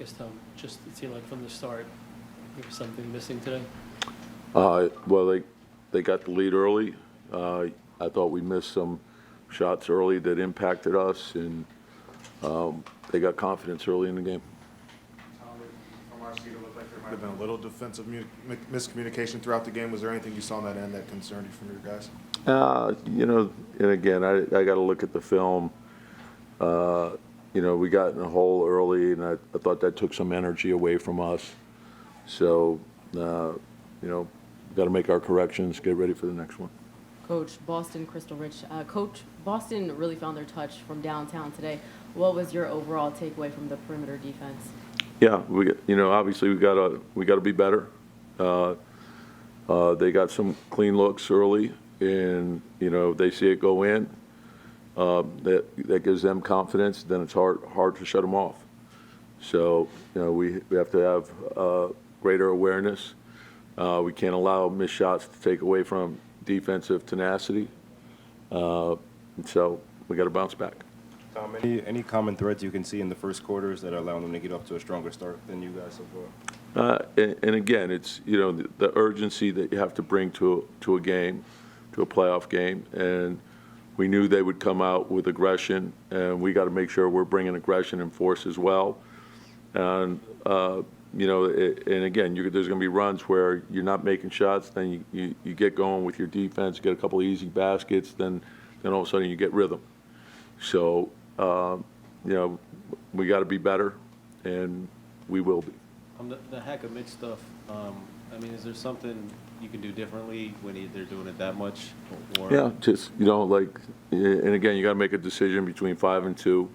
guess, Tom, just it seemed like from the start there was something missing today. Well, they got the lead early. I thought we missed some shots early that impacted us, and they got confidence early in the game. From our seat, it looked like there might have been a little defensive miscommunication throughout the game. Was there anything you saw on that end that concerned you from your guys? And again, I got to look at the film. We got in a hole early, and I thought that took some energy away from us. So, got to make our corrections, get ready for the next one. Coach, Boston, Crystal Rich. Coach, Boston really found their touch from downtown today. What was your overall takeaway from the perimeter defense? Yeah, obviously we gotta be better. They got some clean looks early, and they see it go in. That gives them confidence. Then it's hard to shut them off. So we have to have greater awareness. We can't allow missed shots to take away from defensive tenacity. So we got to bounce back. Tom, any common threads you can see in the first quarters that are allowing them to get off to a stronger start than you guys so far? And again, it's the urgency that you have to bring to a game, to a playoff game, and we knew they would come out with aggression, and we got to make sure we're bringing aggression and force as well. And and again, there's going to be runs where you're not making shots, then you get going with your defense, get a couple of easy baskets, then all of a sudden you get rhythm. So we got to be better, and we will be. On the hack of mid stuff, is there something you can do differently when they're doing it that much? Or? Yeah, just and again, you got to make a decision between 5 and 2,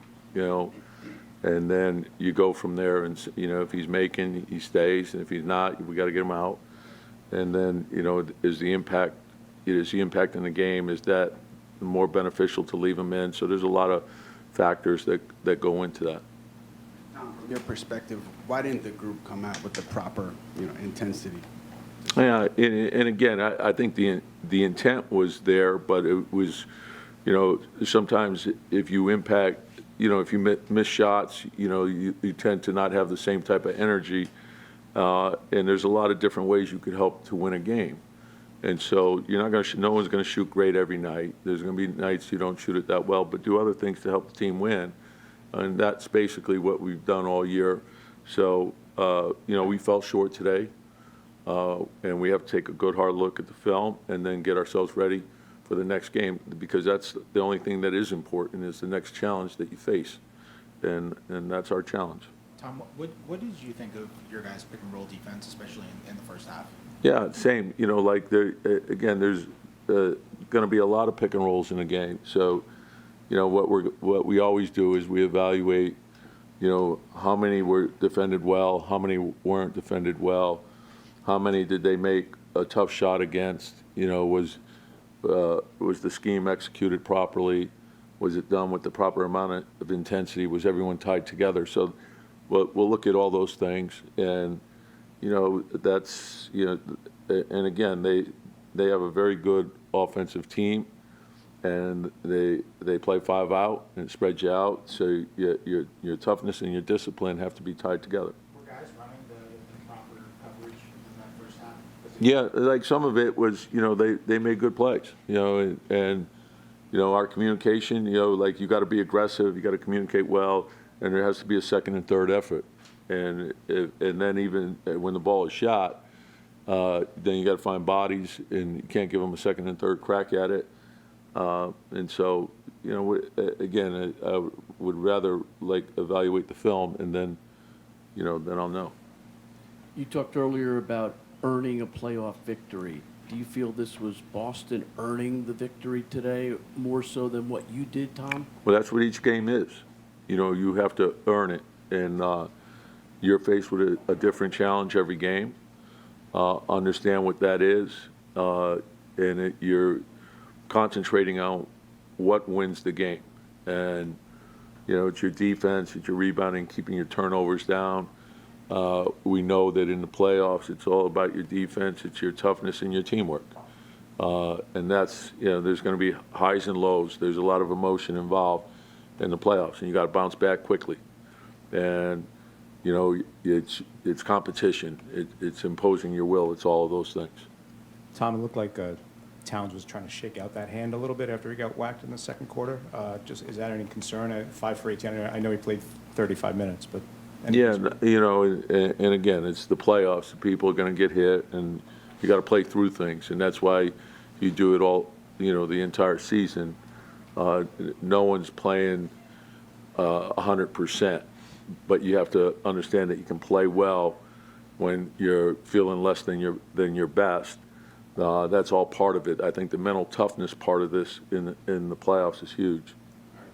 and then you go from there. And if he's making, he stays, and if he's not, we got to get him out. And then is the impact in the game, is that more beneficial to leave him in? So there's a lot of factors that go into that. Tom, from your perspective, why didn't the group come out with the proper intensity? Yeah, and again, I think the intent was there, but it was, sometimes if you impact, if you miss shots, you tend to not have the same type of energy, and there's a lot of different ways you could help to win a game. And so no one's going to shoot great every night. There's going to be nights you don't shoot it that well, but do other things to help the team win, and that's basically what we've done all year. So we fell short today. And we have to take a good hard look at the film and then get ourselves ready for the next game, because that's the only thing that is important, is the next challenge that you face, and that's our challenge. Tom, what did you think of your guys' pick and roll defense, especially in the first half? Yeah, same. There's going to be a lot of pick and rolls in the game. So, what we always do is we evaluate, how many were defended well, how many weren't defended well. How many did they make a tough shot against? Was the scheme executed properly? Was it done with the proper amount of intensity? Was everyone tied together? So we'll look at all those things, and that's and again, they have a very good offensive team, and they play 5 out and it spreads you out. So your toughness and your discipline have to be tied together. Yeah, like some of it was, they made good plays, and our communication, you got to be aggressive, you got to communicate well, and there has to be a second and third effort, and then even when the ball is shot, then you got to find bodies, and you can't give them a second and third crack at it, and so again, I would rather evaluate the film, and then then I'll know. You talked earlier about earning a playoff victory. Do you feel this was Boston earning the victory today more so than what you did, Tom? Well, that's what each game is. You have to earn it, and you're faced with a different challenge every game. Understand what that is, and you're concentrating on what wins the game. And it's your defense, it's your rebounding, keeping your turnovers down. We know that in the playoffs, it's all about your defense, it's your toughness and your teamwork. And that's, there's going to be highs and lows. There's a lot of emotion involved in the playoffs, and you got to bounce back quickly. And, you know, it's competition. It's imposing your will. It's all of those things. Tom, it looked like Towns was trying to shake out that hand a little bit after he got whacked in the second quarter. Just, is that any concern? 5 for 18, I know he played 35 minutes, but. any Yeah, concern? you know, and again, it's the playoffs. People are going to get hit, and you got to play through things, and that's why you do it all, you know, the entire season. No one's playing 100%, but you have to understand that you can play well when you're feeling less than your best. That's all part of it. I think the mental toughness part of this in the playoffs is huge.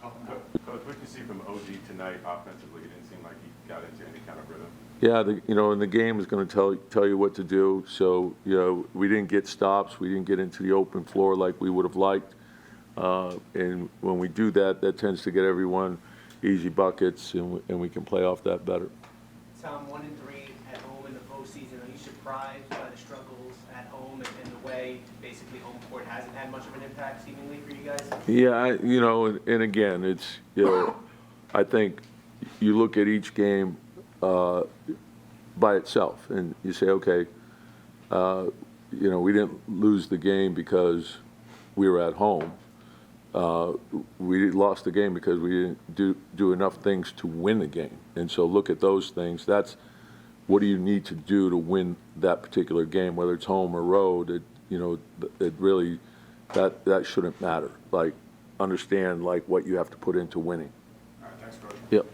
Coach, what did you see from OG tonight offensively? It didn't seem like he got into any kind of rhythm. Yeah, you know, and the game is going to tell you what to do. So, you know, we didn't get stops. We didn't get into the open floor like we would have liked. And when we do that, that tends to get everyone easy buckets, and we can play off that better. Tom, 1-3 at home in the postseason. Are you surprised by the struggles at home and the way basically home court hasn't had much of an impact seemingly for you guys? Yeah, you know, and again, it's, you know, I think you look at each game by itself, and you say, okay, you know, we didn't lose the game because we were at home. We lost the game because we didn't do enough things to win the game. And so look at those things. That's what do you need to do to win that particular game, whether it's home or road. You know, it really, that shouldn't matter. Like, understand like what you have to put into winning. All right, thanks, Coach. Yep.